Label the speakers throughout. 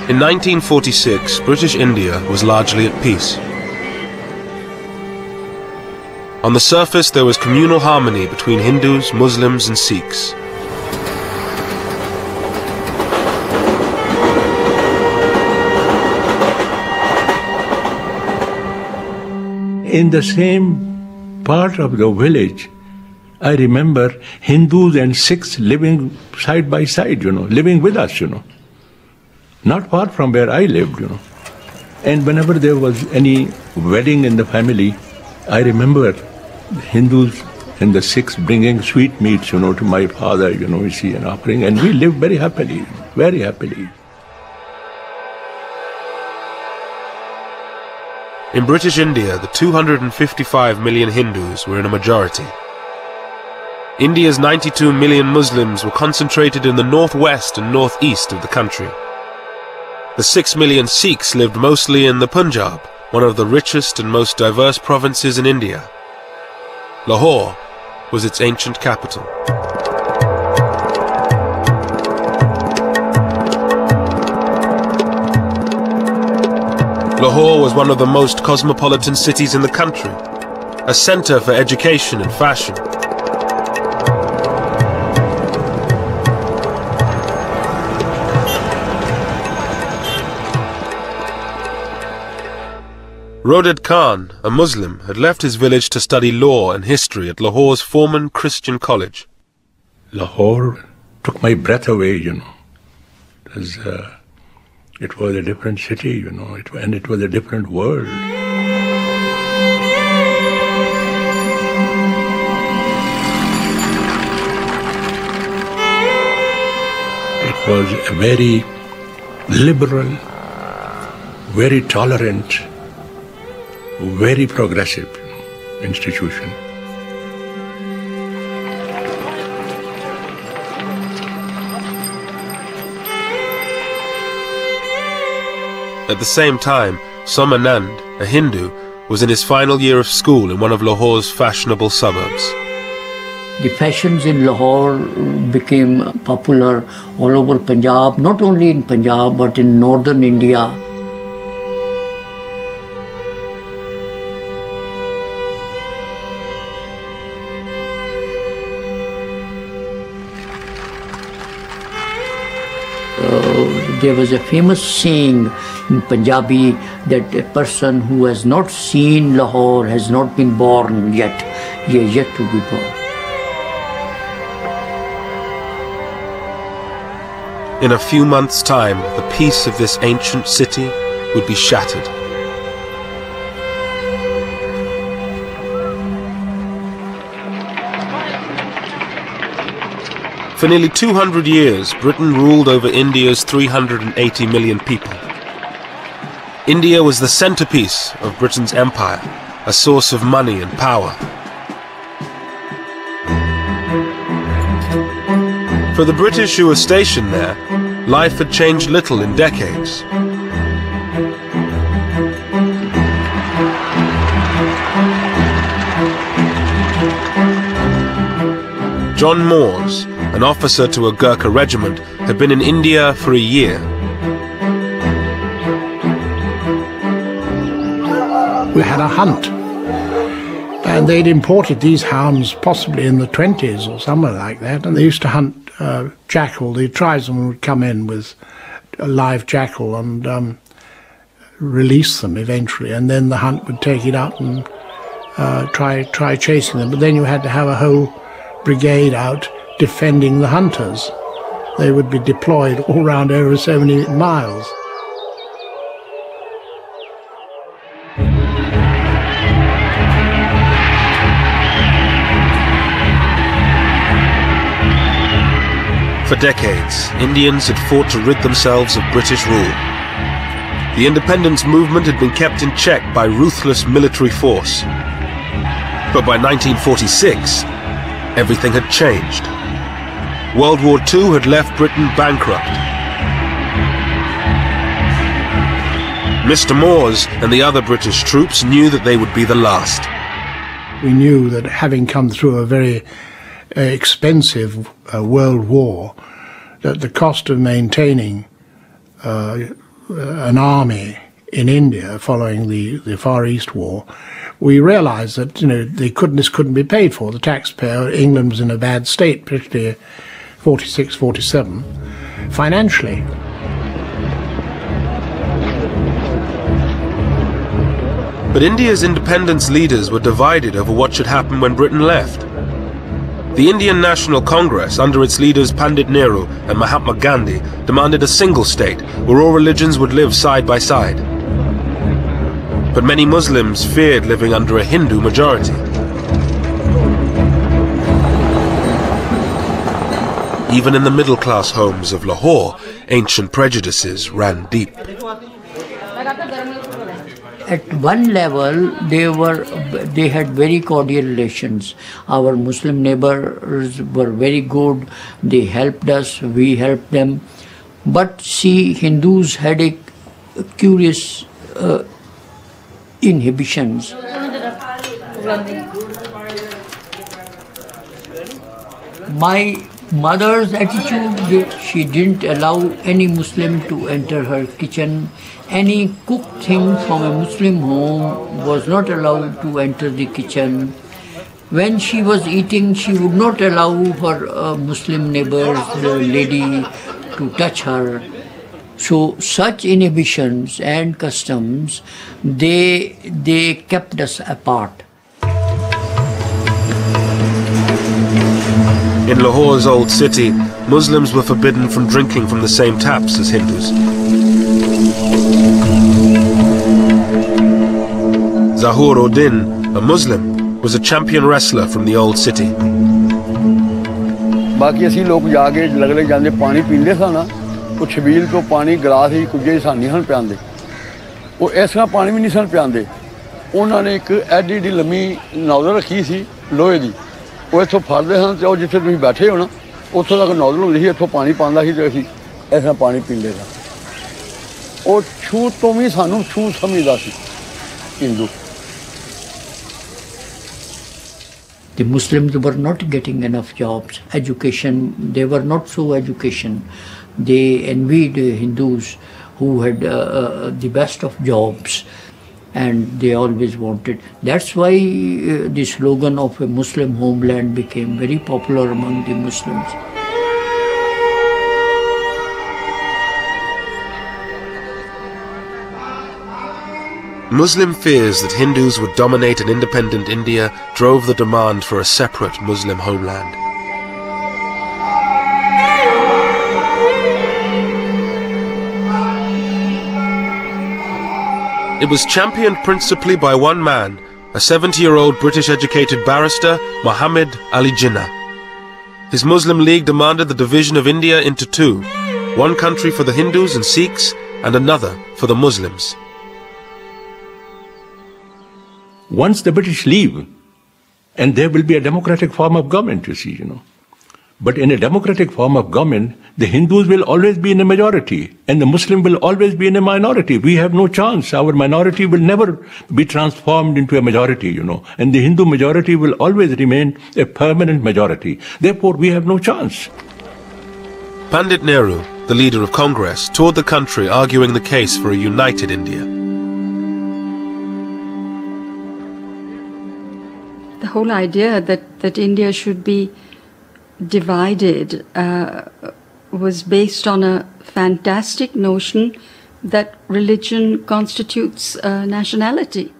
Speaker 1: In 1946, British India was largely at peace. On the surface, there was communal harmony between Hindus, Muslims and Sikhs.
Speaker 2: In the same part of the village, I remember Hindus and Sikhs living side by side, living with us, not far from where I lived, And whenever there was any wedding in the family, I remember the Hindus and the Sikhs bringing sweetmeats, to my father, and offering, and we lived very happily, very happily.
Speaker 1: In British India, the 255 million Hindus were in a majority. India's 92 million Muslims were concentrated in the northwest and northeast of the country. The 6 million Sikhs lived mostly in the Punjab, one of the richest and most diverse provinces in India. Lahore was its ancient capital. Lahore was one of the most cosmopolitan cities in the country, a center for education and fashion. Roded Khan, a Muslim, had left his village to study law and history at Lahore's Foreman Christian College.
Speaker 2: Lahore took my breath away, It was a different city, and it was a different world. It was a very liberal, very tolerant, very progressive institution.
Speaker 1: At the same time, Somanand, a Hindu, was in his final year of school in one of Lahore's fashionable suburbs.
Speaker 3: The fashions in Lahore became popular all over Punjab, not only in Punjab but in northern India. There was a famous saying in Punjabi that a person who has not seen Lahore has not been born yet. He is yet to be born.
Speaker 1: In a few months' time, the peace of this ancient city would be shattered. For nearly 200 years, Britain ruled over India's 380 million people. India was the centerpiece of Britain's empire, a source of money and power. For the British who were stationed there, life had changed little in decades. John Moores, an officer to a Gurkha regiment, had been in India for a year.
Speaker 4: We had a hunt, and they'd imported these hounds possibly in the 20s or somewhere like that, and they used to hunt jackal. The tribesmen would come in with a live jackal and release them eventually, and then the hunt would take it up and try chasing them. But then you had to have a whole brigade out defending the hunters. They would be deployed all round over so many miles.
Speaker 1: For decades, Indians had fought to rid themselves of British rule. The independence movement had been kept in check by ruthless military force. But by 1946, everything had changed. World War II had left Britain bankrupt. Mr. Moores and the other British troops knew that they would be the last.
Speaker 4: We knew that having come through a very expensive world war, that the cost of maintaining an army in India following the Far East War, we realised that this couldn't be paid for. The taxpayer, England was in a bad state, particularly 46, 47, financially.
Speaker 1: But India's independence leaders were divided over what should happen when Britain left. The Indian National Congress, under its leaders Pandit Nehru and Mahatma Gandhi, demanded a single state where all religions would live side by side. But many Muslims feared living under a Hindu majority. Even in the middle-class homes of Lahore, ancient prejudices ran deep.
Speaker 3: At one level, they had very cordial relations. Our Muslim neighbors were very good. They helped us, we helped them. But see, Hindus had a curious inhibitions. My mother's attitude, she didn't allow any Muslim to enter her kitchen. Any cooked thing from a Muslim home was not allowed to enter the kitchen. When she was eating, she would not allow her Muslim neighbors, the lady, to touch her. So such inhibitions and customs, they kept us apart.
Speaker 1: In Lahore's old city, Muslims were forbidden from drinking from the same taps as Hindus. Zahur Uddin, a Muslim, was a champion wrestler from the old city.
Speaker 5: बाकी असी लोग जाके लगले जांदे पानी पींदे सा ना वो छबील तो पानी गिलास ही कुछ ही सानी सन पियांदे वो ऐसा पानी भी नहीं सन पियांदे उन्होंने एक एडी एडी लम्मी नौजल रखी सी लोहे दी वो इत्थों फड़दे सन ते जिथे तुसीं बैठे हो ना उत्थों तक नौजल हुंदी सी इत्थों पानी पांदा सी ते असीं ऐसा पानी पींदे सा वो छूत तो भी सानू छूत समझदा सी Hindu.
Speaker 3: The Muslims were not getting enough jobs, education, they were not so educated. They envied Hindus who had the best of jobs, and they always wanted. That's why the slogan of a Muslim homeland became very popular among the Muslims.
Speaker 1: Muslim fears that Hindus would dominate an independent India drove the demand for a separate Muslim homeland. It was championed principally by one man, a 70-year-old British-educated barrister, Muhammad Ali Jinnah. His Muslim League demanded the division of India into two, one country for the Hindus and Sikhs and another for the Muslims.
Speaker 2: Once the British leave, and there will be a democratic form of government, you see, But in a democratic form of government, the Hindus will always be in a majority, and the Muslim will always be in a minority. We have no chance. Our minority will never be transformed into a majority, And the Hindu majority will always remain a permanent majority. Therefore, we have no chance.
Speaker 1: Pandit Nehru, the leader of Congress, toured the country arguing the case for a united India.
Speaker 6: The whole idea that India should be divided was based on a fantastic notion that religion constitutes nationality.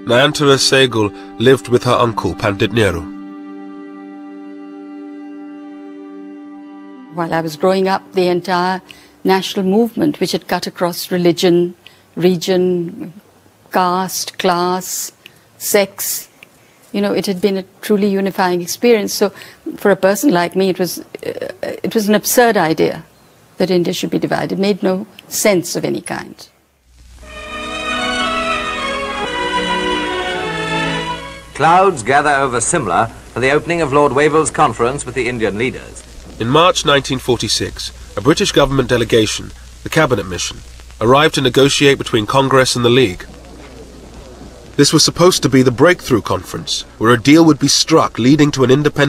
Speaker 1: Nayantara Sehgal lived with her uncle Pandit Nehru.
Speaker 6: While I was growing up, the entire national movement, which had cut across religion, region, caste, class, sex, it had been a truly unifying experience. So for a person like me, it was an absurd idea that India should be divided. It made no sense of any kind.
Speaker 7: Clouds gather over Simla for the opening of Lord Wavell's conference with the Indian leaders.
Speaker 1: In March 1946, a British government delegation, the Cabinet Mission, arrived to negotiate between Congress and the League. This was supposed to be the breakthrough conference, where a deal would be struck leading to an independent